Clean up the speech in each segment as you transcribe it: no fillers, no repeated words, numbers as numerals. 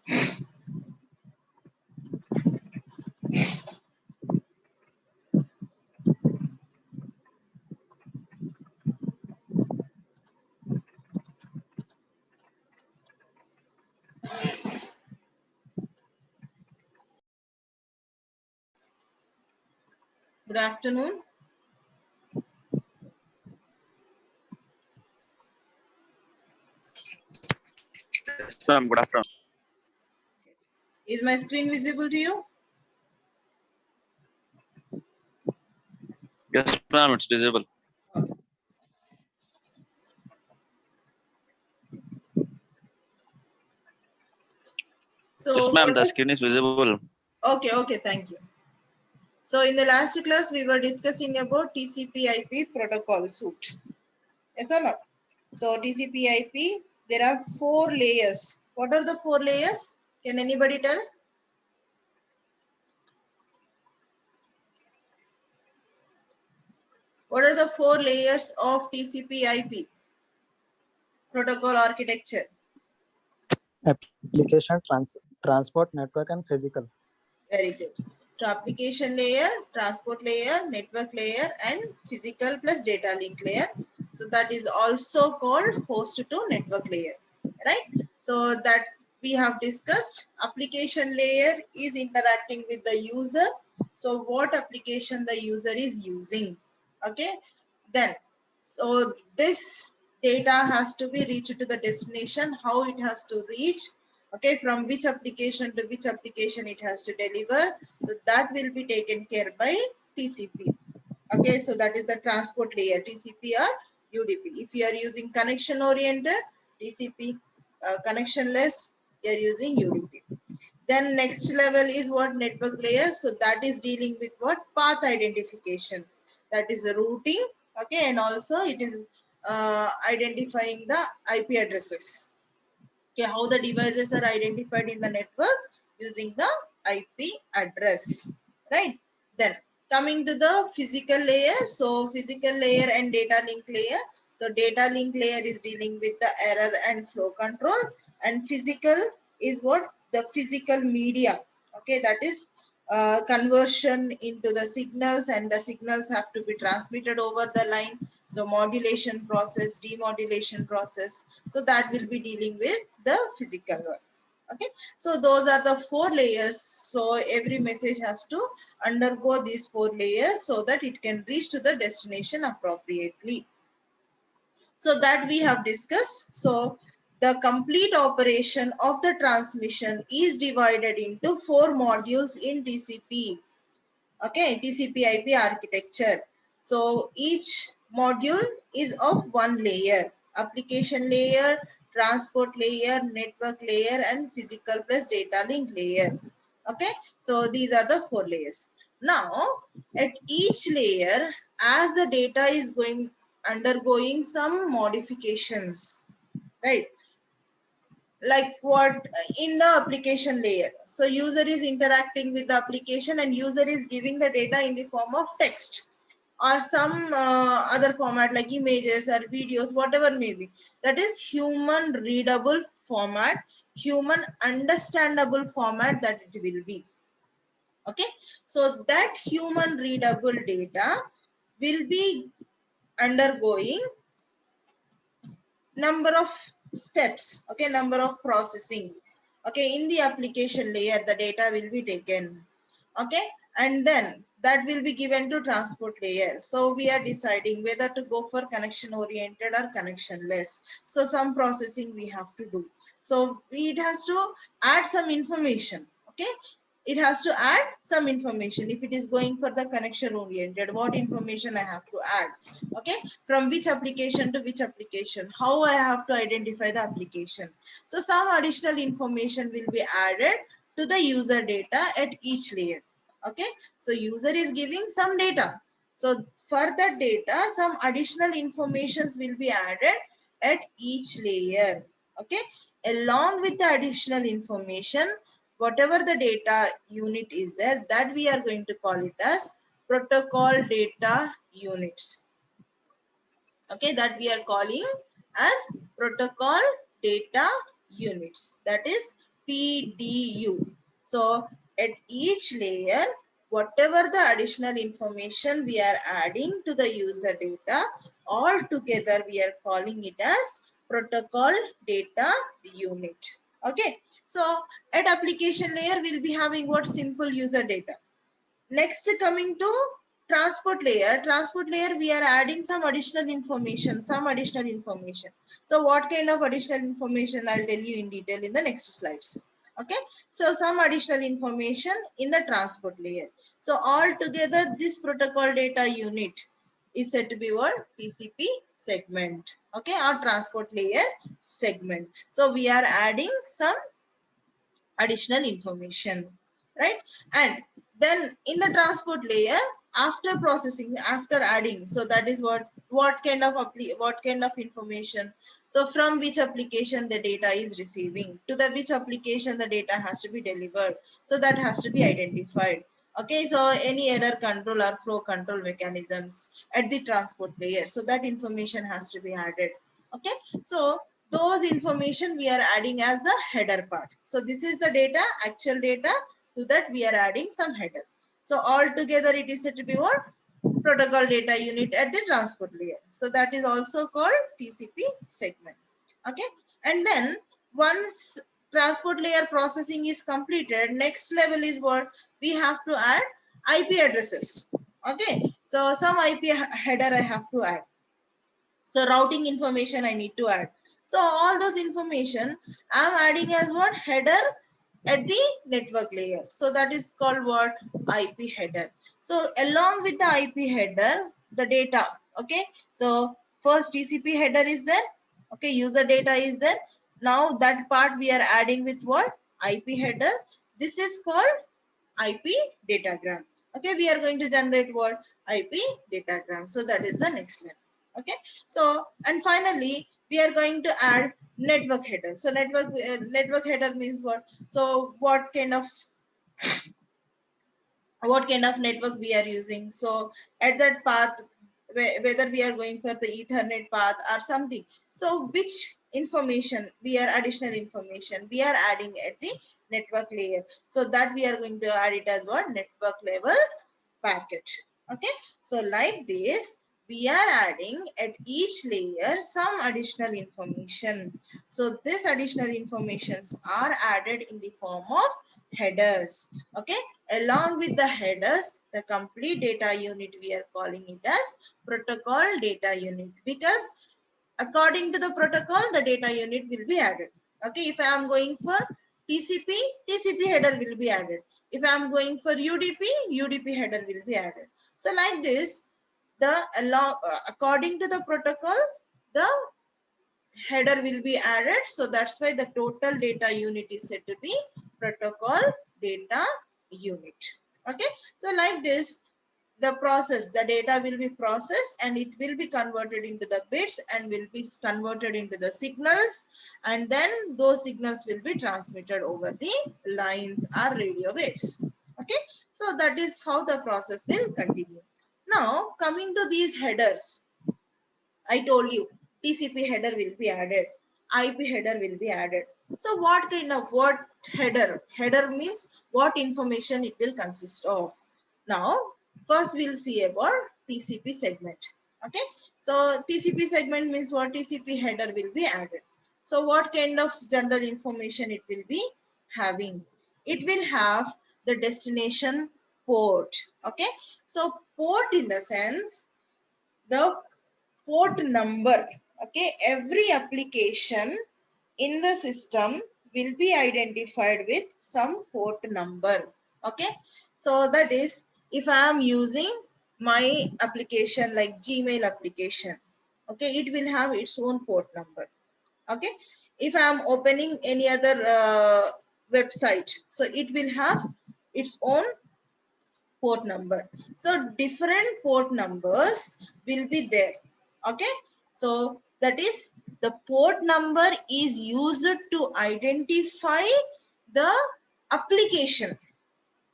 Good afternoon. Yes, ma'am. Good afternoon. Is my screen visible to you? Yes, ma'am. It's visible. So Yes, ma'am. The screen is visible. okay, thank you. So in the last class, we were discussing about TCP/IP protocol suite. Yes or not? So TCP/IP, there are 4 layers. What are the 4 layers? Can anybody tell? What are the 4 layers of TCP/IP protocol architecture? Application, transport, network, and physical. Very good. So application layer, transport layer, network layer, and physical plus data link layer. So that is also called host to network layer, right? So that we have discussed. Application layer is interacting with the user. So what application the user is using, okay? Then, so this data has to be reached to the destination, how it has to reach, okay, from which application to which application it has to deliver. So that will be taken care by TCP. Okay, so that is the transport layer, TCP or UDP. If you are using connection oriented, TCP, connectionless, you are using UDP. Then next level is what? Network layer. So that is dealing with what? Path identification. That is the routing, okay, and also it is identifying the IP addresses. Okay, how the devices are identified in the network using the IP address, right? Then coming to the physical layer. So physical layer and data link layer. So data link layer is dealing with the error and flow control, and physical is what? The physical media. Okay, that is conversion into the signals, and the signals have to be transmitted over the line. So modulation process, demodulation process. So that will be dealing with the physical one. Okay, so those are the 4 layers. So every message has to undergo these 4 layers so that it can reach to the destination appropriately. So that we have discussed. So the complete operation of the transmission is divided into 4 modules in TCP. Okay, TCP/IP architecture. So each module is of 1 layer: application layer, transport layer, network layer, and physical plus data link layer. Okay, so these are the 4 layers. Now at each layer, as the data is undergoing some modifications, right? Like what? In the application layer, so user is interacting with the application, and user is giving the data in the form of text or some other format like images or videos, whatever may be. That is human readable format, human understandable format that it will be. Okay, so that human readable data will be undergoing number of steps, okay, number of processing. Okay, in the application layer, the data will be taken, okay, and then that will be given to transport layer. So we are deciding whether to go for connection oriented or connectionless. So some processing we have to do. So it has to add some information, okay, it has to add some information. If it is going for the connection oriented, what information I have to add, okay, from which application to which application, how I have to identify the application. So some additional information will be added to the user data at each layer. Okay, so user is giving some data. So for that data, some additional informations will be added at each layer. Okay, along with the additional information, whatever the data unit is there, that we are going to call it as protocol data units. Okay, that we are calling as protocol data units. That is PDU. So at each layer, whatever the additional information we are adding to the user data, all together we are calling it as protocol data unit. Okay. So at application layer, we'll be having what? Simple user data. Next, coming to transport layer, we are adding some additional information. So what kind of additional information? I'll tell you in detail in the next slides. Okay, so some additional information in the transport layer. So all together, this protocol data unit is said to be what? TCP segment. Okay, or transport layer segment. So we are adding some additional information, right? And then in the transport layer, after processing, after adding, so that is what kind of information. So from which application the data is receiving, to the which application the data has to be delivered, so that has to be identified. Okay, so any error control or flow control mechanisms at the transport layer, so that information has to be added. Okay, so those information we are adding as the header part. So this is the data, actual data. To that we are adding some header. So all together it is said to be what? Protocol data unit at the transport layer. So that is also called TCP segment. Okay, and then once transport layer processing is completed, next level is what? We have to add IP addresses. Okay, so some IP header I have to add. So routing information I need to add. So all those information I'm adding as what? Header at the network layer. So that is called what? IP header. So along with the IP header, the data. Okay. So first TCP header is there. Okay. User data is there. Now that part we are adding with what? IP header. This is called IP datagram. Okay. We are going to generate what? IP datagram. So that is the next level. Okay, so and finally we are going to add network header. So network header means what? So what kind of network we are using. So at that path, whether we are going for the Ethernet path or something. So which information additional information we are adding at the network layer. So that we are going to add it as what? Network level packet. Okay, so like this we are adding at each layer some additional information. So this additional informations are added in the form of headers. Okay, along with the headers, the complete data unit we are calling it as protocol data unit, because according to the protocol the data unit will be added. Okay, if I am going for TCP header will be added. If I am going for UDP header will be added. So like this, according to the protocol, the header will be added. So that's why the total data unit is said to be protocol data unit. Okay, so like this, the data will be processed and it will be converted into the bits and will be converted into the signals, and then those signals will be transmitted over the lines or radio waves. Okay, so that is how the process will continue. Now coming to these headers, I told you TCP header will be added, IP header will be added. So what kind of header? Header means what information it will consist of. Now, first we'll see about TCP segment. Okay. So TCP segment means what? TCP header will be added. So what kind of general information it will be having? It will have the destination port. Okay. So port in the sense, the port number. Okay, every application in the system will be identified with some port number. Okay, so that is, if I am using my application like Gmail application, okay, it will have its own port number. Okay, if I am opening any other website, so it will have its own port number. So different port numbers will be there. Okay, so that is, the port number is used to identify the application.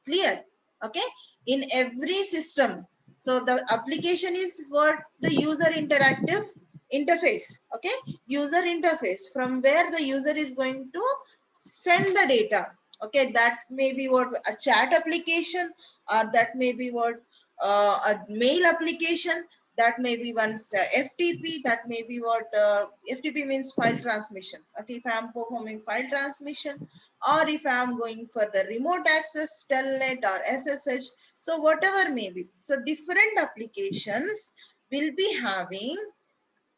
Clear? Okay, in every system. So the application is what? The user interactive interface. Okay, user interface, from where the user is going to send the data. Okay, that may be what a chat application, or that may be what a mail application, that may be once FTP, that may be what FTP means file transmission. Okay, if I am performing file transmission, or if I am going for the remote access, telnet or SSH, so whatever may be. So different applications will be having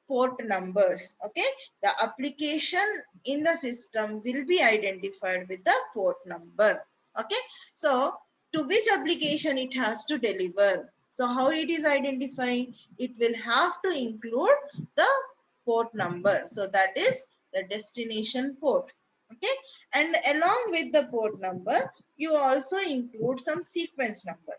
port numbers. Okay, the application in the system will be identified with the port number. Okay, so to which application it has to deliver. So how it is identifying? It will have to include the port number. So that is the destination port. Okay, and along with the port number, you also include some sequence number.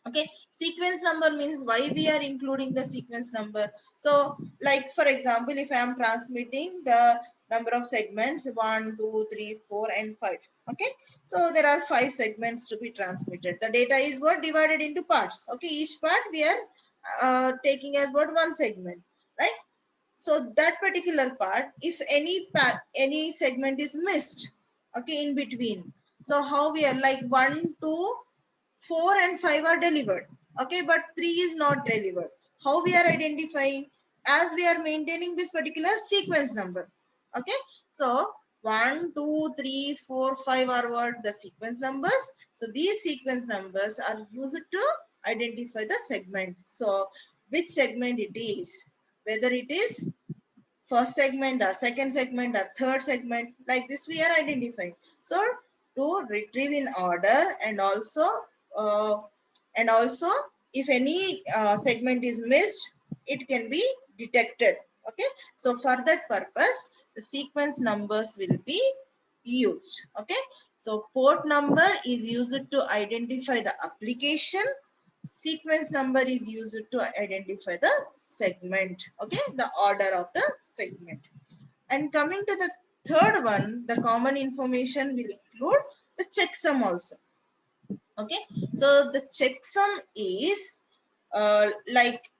Okay, sequence number means why we are including the sequence number. So like for example, if I am transmitting the number of segments 1 2 3 4 and 5. Okay, so there are 5 segments to be transmitted. The data is what divided into parts. Okay, each part we are taking as what one segment, right? So that particular part, if any segment is missed, okay, in between, so how we are like 1 2 4 and 5 are delivered. Okay, but 3 is not delivered. How we are identifying? As we are maintaining this particular sequence number. Okay, so 1 2 3 4 5 are what the sequence numbers. So these sequence numbers are used to identify the segment. So which segment it is, whether it is first segment or second segment or third segment, like this we are identifying. So to retrieve in order, and also uh, if any segment is missed, it can be detected. Okay, so for that purpose the sequence numbers will be used. Okay, so port number is used to identify the application, sequence number is used to identify the segment. Okay, the order of the segment. And coming to the third one, the common information will include the checksum also. Okay, so the checksum is like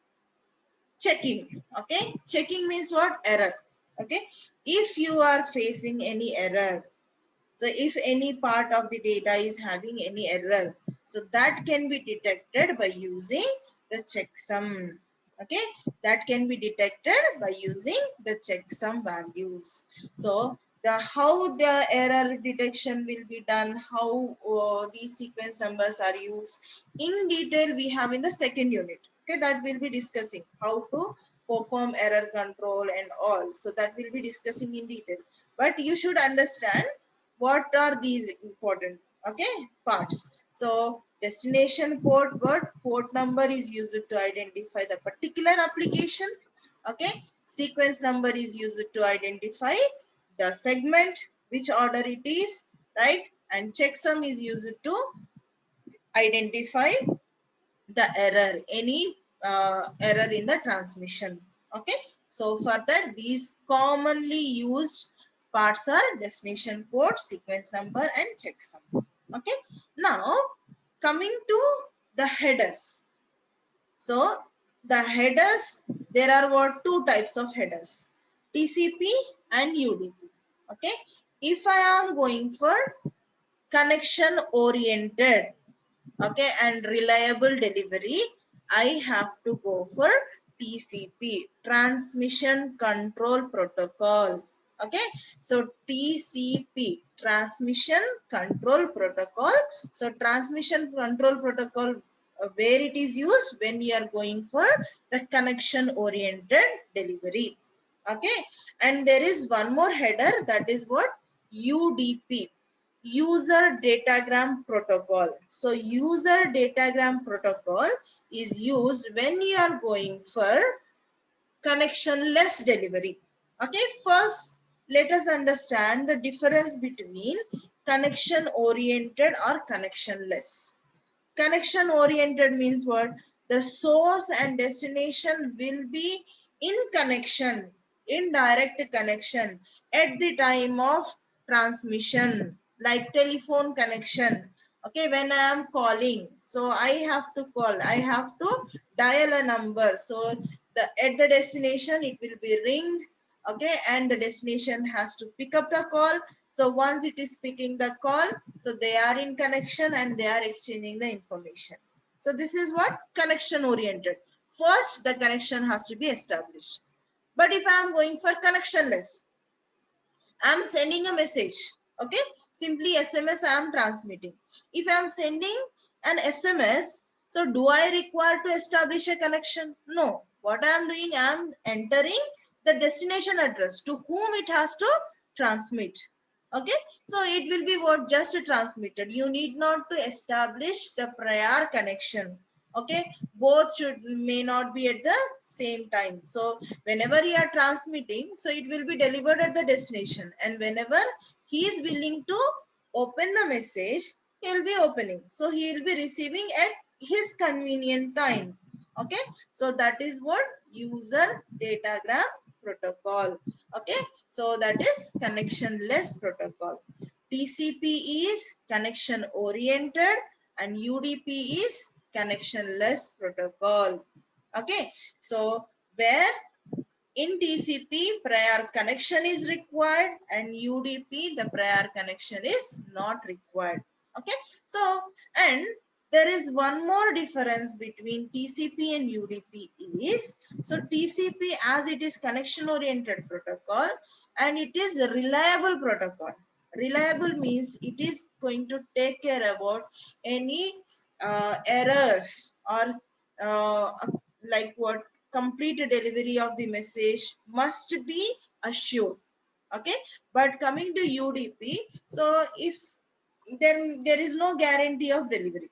checking. Okay, checking means what? Error. Okay, if you are facing any error, so if any part of the data is having any error, so that can be detected by using the checksum. Okay, that can be detected by using the checksum values. So the how the error detection will be done, how these sequence numbers are used in detail we have in the second unit. Okay, that will be discussing how to perform error control and all. So that will be discussing in detail. But you should understand what are these important, okay, parts. So destination port, what port number is used to identify the particular application. Okay, sequence number is used to identify the segment, which order it is, right? And checksum is used to identify the error, any error in the transmission. Okay, so for that these commonly used parts are destination port, sequence number and checksum. Okay, now coming to the headers. So the headers, there are what two types of headers, TCP and UDP. Okay, if I am going for connection oriented, okay, and reliable delivery, I have to go for TCP, transmission control protocol. Okay, so TCP, transmission control protocol. So transmission control protocol, where it is used when we are going for the connection oriented delivery. Okay, and there is one more header, that is what? UDP, user datagram protocol. So user datagram protocol is used when you are going for connectionless delivery. Okay, first let us understand the difference between connection oriented or connectionless. Connection oriented means what? The source and destination will be in connection, in direct connection at the time of transmission, like telephone connection. Okay, when I am calling, so I have to call, I have to dial a number. So the at the destination it will be ringed. Okay, and the destination has to pick up the call. So once it is picking the call, so they are in connection and they are exchanging the information. So this is what connection oriented. First, the connection has to be established. But if I am going for connectionless, I am sending a message. Okay, simply SMS I am transmitting. If I am sending an SMS, so do I require to establish a connection? No. What I am doing, I am entering the destination address to whom it has to transmit. Okay, so it will be what just transmitted. You need not to establish the prior connection. Okay, both may not be at the same time. So whenever you are transmitting, so it will be delivered at the destination, and whenever he is willing to open the message, he will be opening, so he will be receiving at his convenient time. Okay, so that is what user datagram protocol. Okay, so that is connectionless protocol. TCP is connection oriented and UDP is connectionless protocol. Okay, so where in TCP prior connection is required and UDP the prior connection is not required. Okay, so and there is one more difference between TCP and UDP is, so TCP as it is connection oriented protocol and it is a reliable protocol. Reliable means it is going to take care about any errors or like what complete delivery of the message must be assured. Okay, but coming to UDP, so if then there is no guarantee of delivery.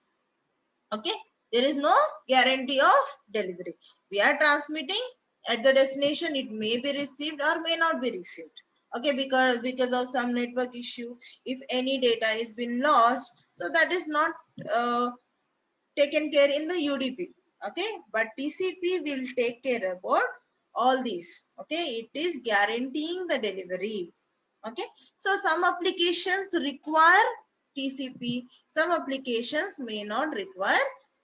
Okay, there is no guarantee of delivery. We are transmitting at the destination, it may be received or may not be received. Okay, because of some network issue, if any data is been lost, so that is not taken care in the UDP. Okay, but TCP will take care about all these. Okay, it is guaranteeing the delivery. Okay, so some applications require TCP, some applications may not require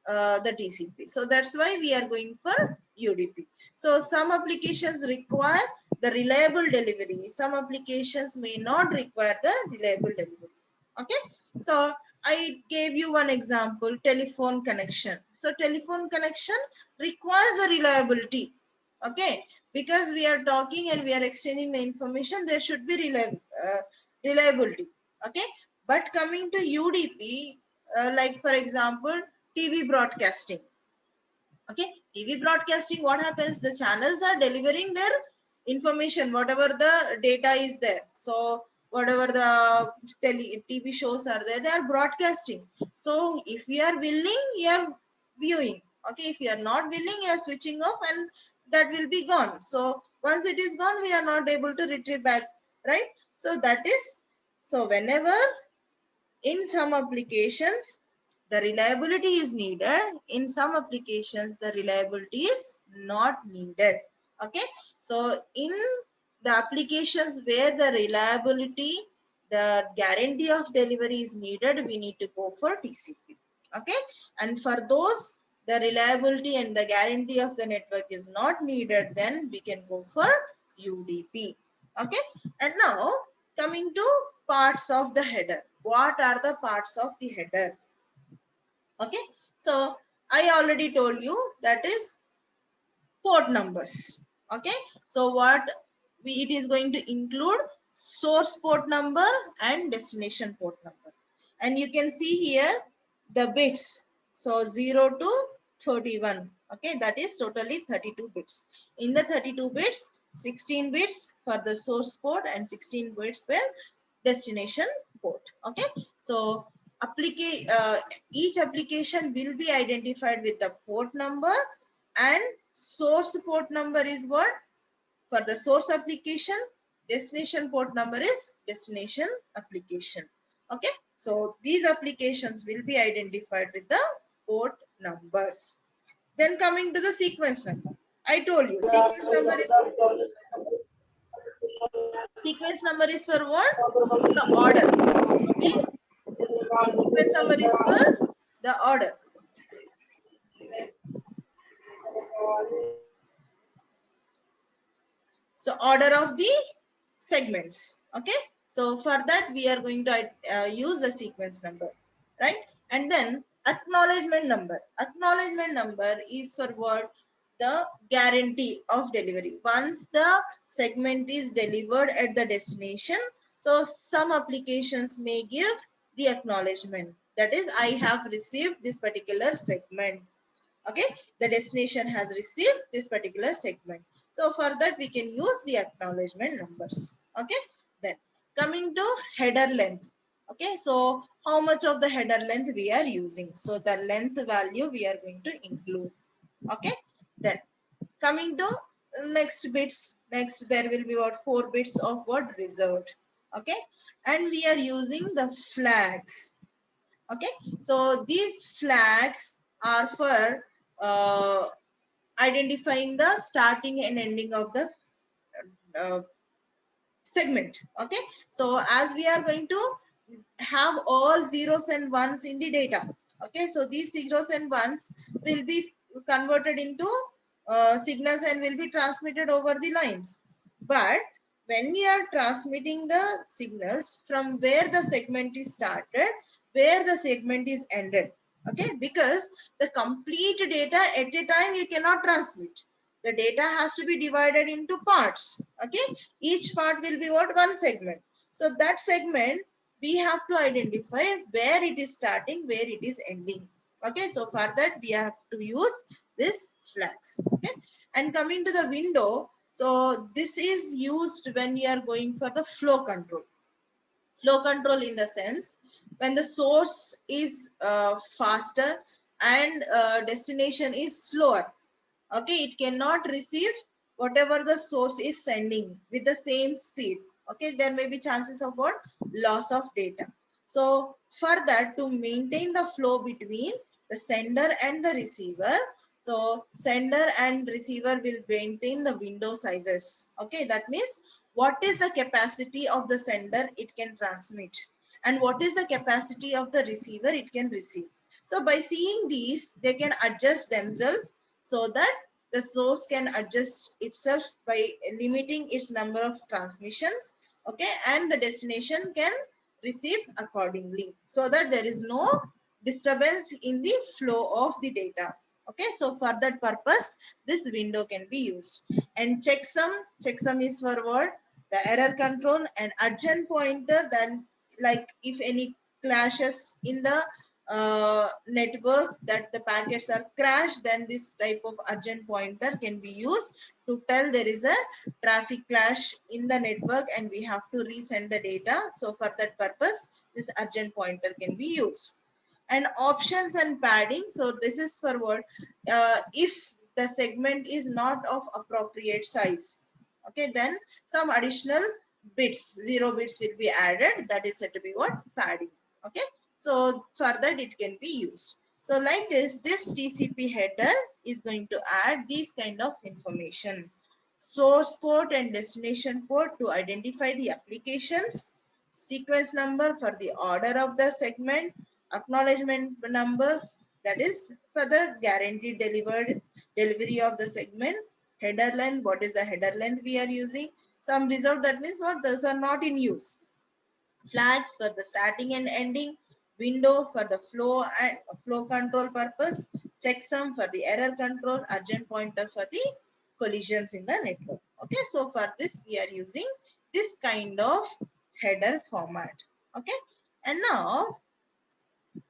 the TCP. So that's why we are going for UDP. So some applications require the reliable delivery, some applications may not require the reliable delivery. Okay, so I gave you one example, telephone connection. So telephone connection requires a reliability. Okay, because we are talking and we are exchanging the information, there should be reliability. Okay, but coming to UDP, like for example, TV broadcasting. Okay, TV broadcasting, what happens? The channels are delivering their information, whatever the data is there. So whatever the TV shows are there, they are broadcasting. So if you are willing, you are viewing. Okay, if you are not willing, you are switching off and that will be gone. So once it is gone, we are not able to retrieve back, right? So that is, so whenever in some applications, the reliability is needed. In some applications, the reliability is not needed. Okay. So in the applications where the reliability, the guarantee of delivery is needed, we need to go for TCP. Okay. And for those, the reliability and the guarantee of the network is not needed, then we can go for UDP. Okay. And now coming to parts of the header. What are the parts of the header? Okay, so I already told you that is port numbers. Okay, so what it is going to include source port number and destination port number. And you can see here the bits. So 0 to 31. Okay, that is totally 32 bits. In the 32 bits, 16 bits for the source port and 16 bits for destination port. Okay, so each application will be identified with the port number, and source port number is what? For the source application, destination port number is destination application. Okay, so these applications will be identified with the port numbers. Then coming to the sequence number, I told you sequence number is for what? The order. Okay, sequence number is for the order. So order of the segments. Okay. So for that we are going to use the sequence number, right? And then acknowledgement number. Acknowledgement number is for what? The guarantee of delivery. Once the segment is delivered at the destination, so some applications may give the acknowledgement. That is, I have received this particular segment. Okay, the destination has received this particular segment. So for that we can use the acknowledgement numbers. Okay, then coming to header length. Okay, so how much of the header length we are using? So the length value we are going to include. Okay, then coming to next bits. Next there will be what 4 bits of what reserved. Okay, and we are using the flags. Okay, so these flags are for identifying the starting and ending of the uh, segment. Okay, so as we are going to have all zeros and ones in the data. Okay, so these zeros and ones will be converted into signals and will be transmitted over the lines. But when we are transmitting the signals from where the segment is started, where the segment is ended. Okay, because the complete data at a time you cannot transmit. The data has to be divided into parts. Okay, each part will be what? One segment. So that segment we have to identify where it is starting, where it is ending. Okay, so for that we have to use this flags. Okay, and coming to the window, so this is used when we are going for the flow control. Flow control in the sense when the source is faster and destination is slower. Okay, it cannot receive whatever the source is sending with the same speed. Okay, there may be chances of what? Loss of data. So for that, to maintain the flow between the sender and the receiver, so sender and receiver will maintain the window sizes. Okay, that means what is the capacity of the sender it can transmit and what is the capacity of the receiver it can receive. So by seeing these, they can adjust themselves so that the source can adjust itself by limiting its number of transmissions. Okay, and the destination can receive accordingly so that there is no disturbance in the flow of the data. Okay, so for that purpose this window can be used. And checksum is for what? The error control and urgent pointer. Then like if any clashes in the network that the packets are crashed, then this type of urgent pointer can be used to tell there is a traffic clash in the network and we have to resend the data. So for that purpose this urgent pointer can be used. And options and padding, so this is for what? If the segment is not of appropriate size, okay, then some additional bits, 0 bits will be added. That is said to be what? Padding. Okay, so for that it can be used. So like this TCP header is going to add these kind of information. Source port and destination port to identify the applications, sequence number for the order of the segment, acknowledgement number, that is for the guaranteed delivery of the segment, header length, what is the header length we are using, some reserved, that means what? Those are not in use. Flags for the starting and ending, window for the flow and flow control purpose, checksum for the error control, urgent pointer for the collisions in the network. Okay, so for this we are using this kind of header format. Okay, and now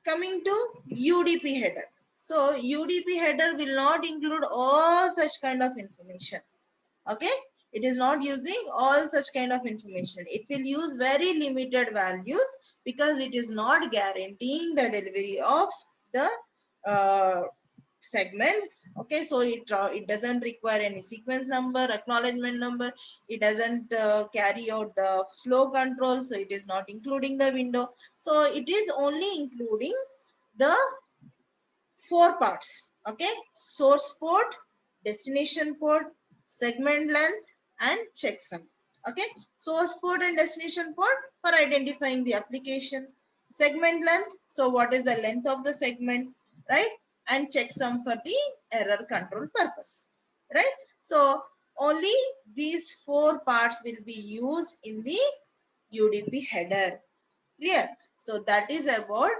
coming to UDP header. So UDP header will not include all such kind of information. Okay, it is not using all such kind of information. It will use very limited values because it is not guaranteeing the delivery of the segments. Okay, so it doesn't require any sequence number, acknowledgement number. It doesn't carry out the flow control, so it is not including the window. So it is only including the 4 parts. Okay, source port, destination port, segment length, and checksum. Okay, source port and destination port for identifying the application, segment length, so what is the length of the segment, right? And checksum for the error control purpose, right? So Only these 4 parts will be used in the UDP header. Clear? So that is about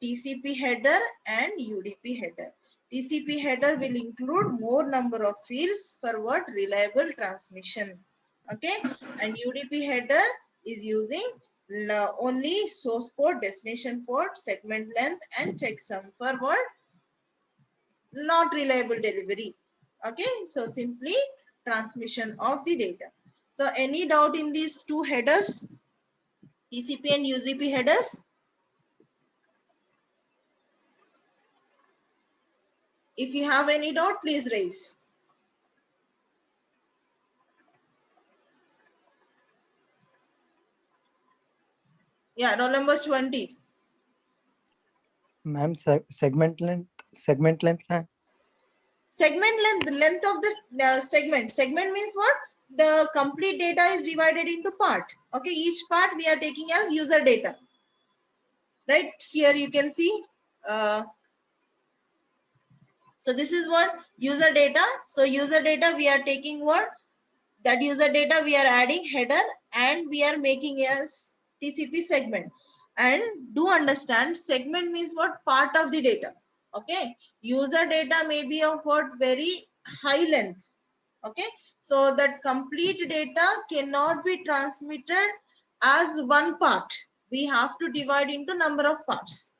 TCP header and UDP header. TCP header will include more number of fields for what? Reliable transmission. Okay, and UDP header is using only source port, destination port, segment length, and checksum for what? Not reliable delivery. Okay, so simply transmission of the data. So any doubt in these two headers, TCP and UDP headers? If you have any doubt, please raise. Yeah, roll number 20. Ma'am, segment length है. Segment length, the length of the segment. Segment means what? The complete data is divided into part. Okay, each part we are taking as user data. Right, here you can see. So this is what? User data. So user data we are taking what? That user data we are adding header and we are making as TCP segment. And do understand, segment means what? Part of the data. Okay, user data may be of what? Very high length. Okay, so that complete data cannot be transmitted as one part. We have to divide into number of parts.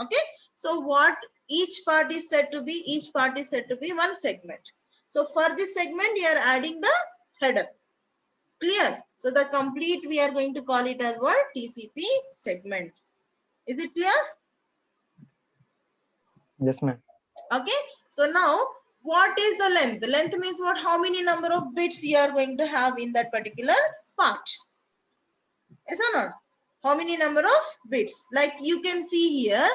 Okay, so what each part is said to be? Each part is said to be one segment. So for this segment you are adding the header. Clear? So the complete we are going to call it as what? TCP segment. Is it clear? Yes, ma'am. Okay, so now what is the length? The length means what? How many number of bits you are going to have in that particular part? Yes or not? How many number of bits? Like you can see here,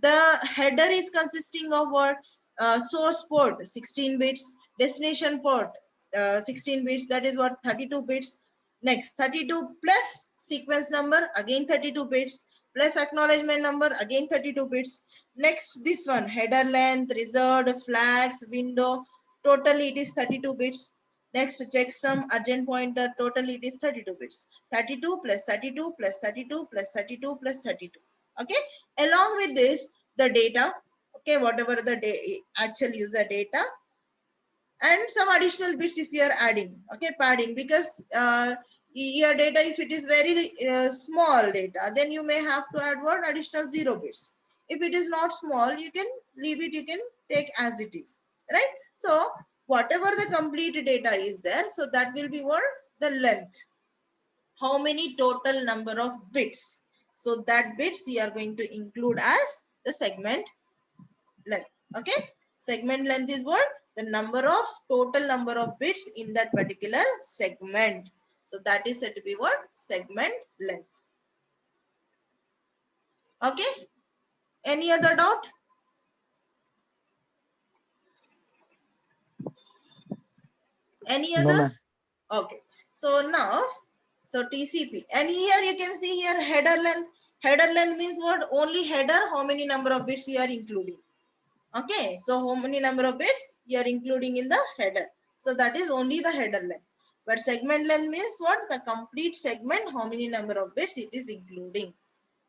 the header is consisting of what? Source port 16 bits, destination port 16 bits, that is what? 32 bits. Next 32 plus sequence number, again 32 bits, plus acknowledgement number, again 32 bits. Next this one, header length, reserved, flags, window, total it is 32 bits. Next checksum, urgent pointer, total it is 32 bits. 32 plus 32 plus 32 plus 32 plus 32. Okay, along with this the data, okay, whatever the actual user data, and some additional bits if you are adding, okay, padding, because your data, if it is very small data, then you may have to add what? Additional 0 bits. If it is not small, you can leave it, you can take as it is, right? So whatever the complete data is there, so that will be what? The length. How many total number of bits? So that bits you are going to include as the segment length. Okay, segment length is what? The number of total number of bits in that particular segment. So that is said to be what? Segment length. Okay, any other doubt? Any No, other? ma'am. Okay, so now, so TCP, and here you can see here header length. Header length means what? Only header, how many number of bits you are including. Okay, so how many number of bits you are including in the header? So that is only the header length. But segment length means what? The complete segment, how many number of bits it is including.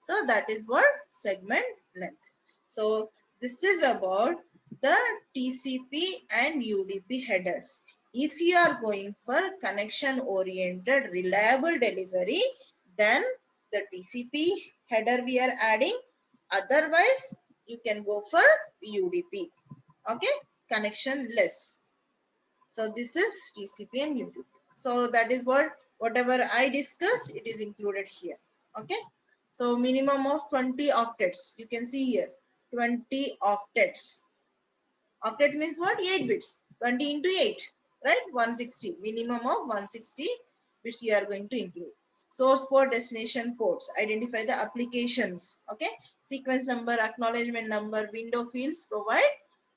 So that is what? Segment length. So this is about the TCP and UDP headers. If you are going for connection oriented reliable delivery, then the TCP header we are adding. Otherwise, you can go for UDP. Okay, connection less. So this is TCP and UDP. So that is what, whatever I discussed, it is included here. Okay, so minimum of 20 octets. You can see here 20 octets. Octet means what? 8 bits. 20 into 8, right? 160. Minimum of 160 bits you are going to include. Source port, destination ports. Identify the applications. Okay. Sequence number, acknowledgement number, window fields provide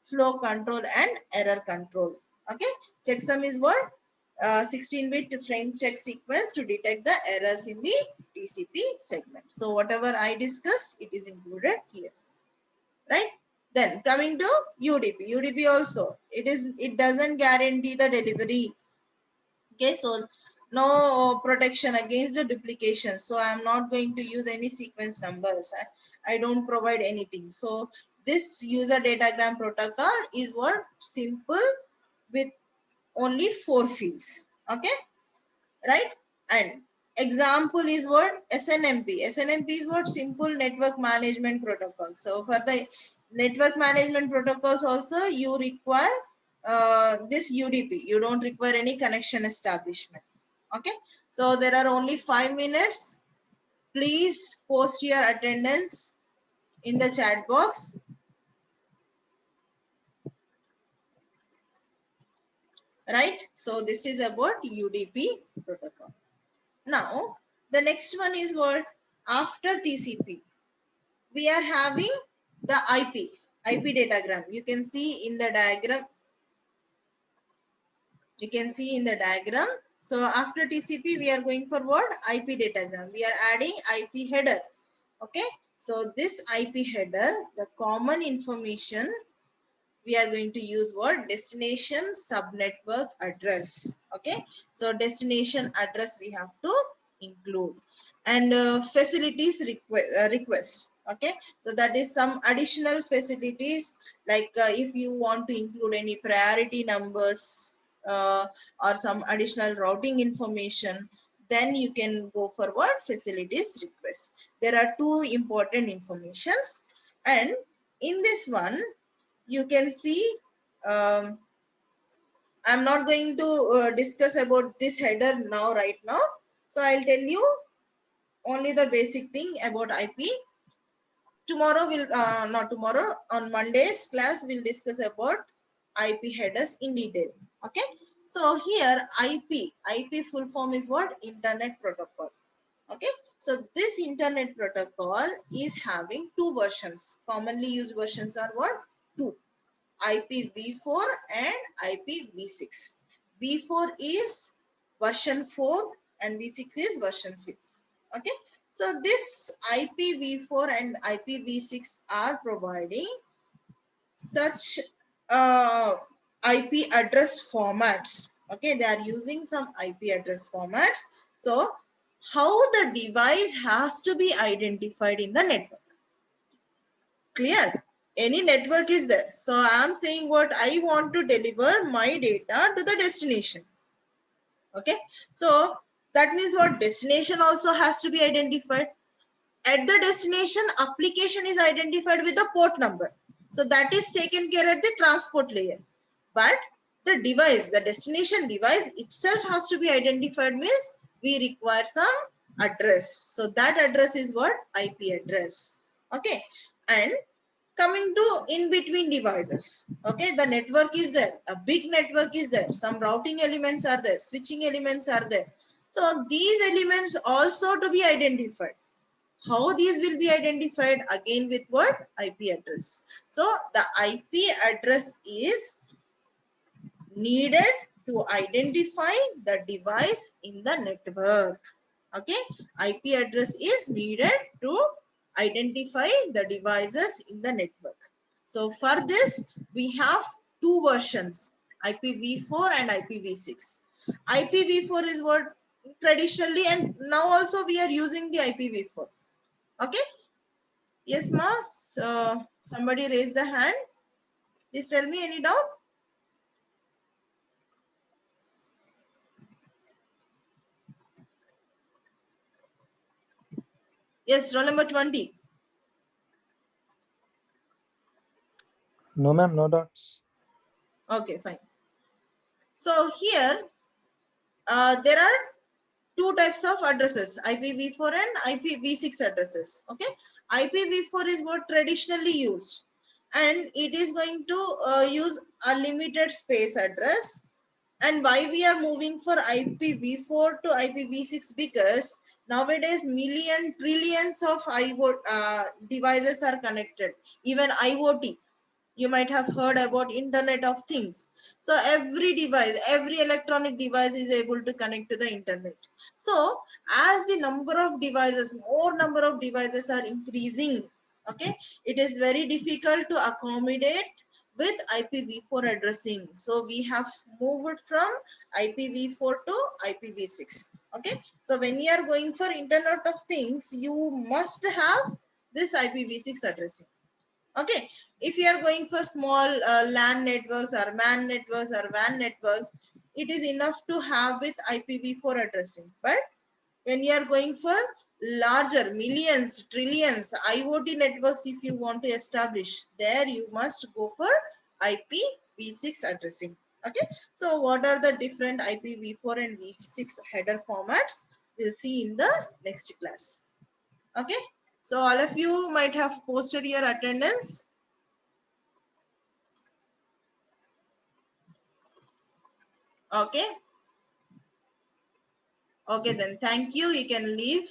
flow control and error control. Okay. Checksum is what? 16-bit frame check sequence to detect the errors in the TCP segment. So whatever I discussed, it is included here, right? Then coming to UDP. UDP also, it doesn't guarantee the delivery. Okay, so no protection against the duplication. So I'm not going to use any sequence numbers. I don't provide anything. So this user datagram protocol is what? Simple with only 4 fields. Okay, right? And example is what? SNMP. SNMP is what? Simple network management protocol. So for the network management protocols also you require this UDP. You don't require any connection establishment. Okay, so there are only 5 minutes. Please post your attendance in the chat box. Right, so this is about UDP protocol. Now the next one is what? After TCP we are having the IP datagram. You can see in the diagram. You can see in the diagram. So after TCP, we are going for what? IP datagram. We are adding IP header. Okay. So this IP header, the common information, we are going to use what? Destination subnetwork address. Okay. So destination address we have to include. And facilities request. Okay. So that is some additional facilities, like if you want to include any priority numbers, or some additional routing information, then you can go for what? Facilities request. There are 2 important informations, and in this one you can see, I'm not going to discuss about this header now right now. So I'll tell you only the basic thing about IP. Tomorrow will not tomorrow, on Monday's class we'll discuss about IP headers in detail. Okay, so here IP full form is what? Internet protocol. Okay, so this internet protocol is having 2 versions. Commonly used versions are what? 2: IPv4 and IPv6. V4 is version 4 and V6 is version 6. Okay, so this IPv4 and IPv6 are providing such IP address formats. Okay, they are using some IP address formats. So how the device has to be identified in the network. Clear? Any network is there. So I am saying what? I want to deliver my data to the destination. Okay, so that means what? Destination also has to be identified. At the destination, application is identified with the port number. So that is taken care at the transport layer. But the device, the destination device itself has to be identified, means we require some address. So that address is what? IP address. Okay, and coming to in between devices. Okay, the network is there, a big network is there, some routing elements are there, switching elements are there. So these elements also to be identified. How these will be identified? Again with what? IP address. So the IP address is needed to identify the device in the network. Okay, IP address is needed to identify the devices in the network. So for this we have 2 versions, IPv4 and IPv6. IPv4 is what? Traditionally, and now also we are using the IPv4. Okay, yes ma. So somebody raise the hand. Please tell me any doubt. Yes, roll number 20. No, ma'am, no dots. Okay, fine. So here there are 2 types of addresses, IPv4 and IPv6 addresses. Okay, IPv4 is what traditionally used, and it is going to use a limited space address. And why we are moving for IPv4 to IPv6? Because nowadays trillions of devices are connected. Even IoT, you might have heard about Internet of Things. So every device, every electronic device is able to connect to the internet. So as the number of devices, more number of devices are increasing, okay, it is very difficult to accommodate with IPv4 addressing. So we have moved from IPv4 to IPv6. Okay. So when you are going for Internet of Things, you must have this IPv6 addressing. Okay. If you are going for small LAN networks or MAN networks or WAN networks, it is enough to have with IPv4 addressing. But when you are going for larger millions, trillions IoT networks, if you want to establish, there you must go for IPv6 addressing. Okay. So what are the different IPv4 and v6 header formats? We'll see in the next class. Okay. So all of you might have posted your attendance. Okay. Okay, then thank you. You can leave.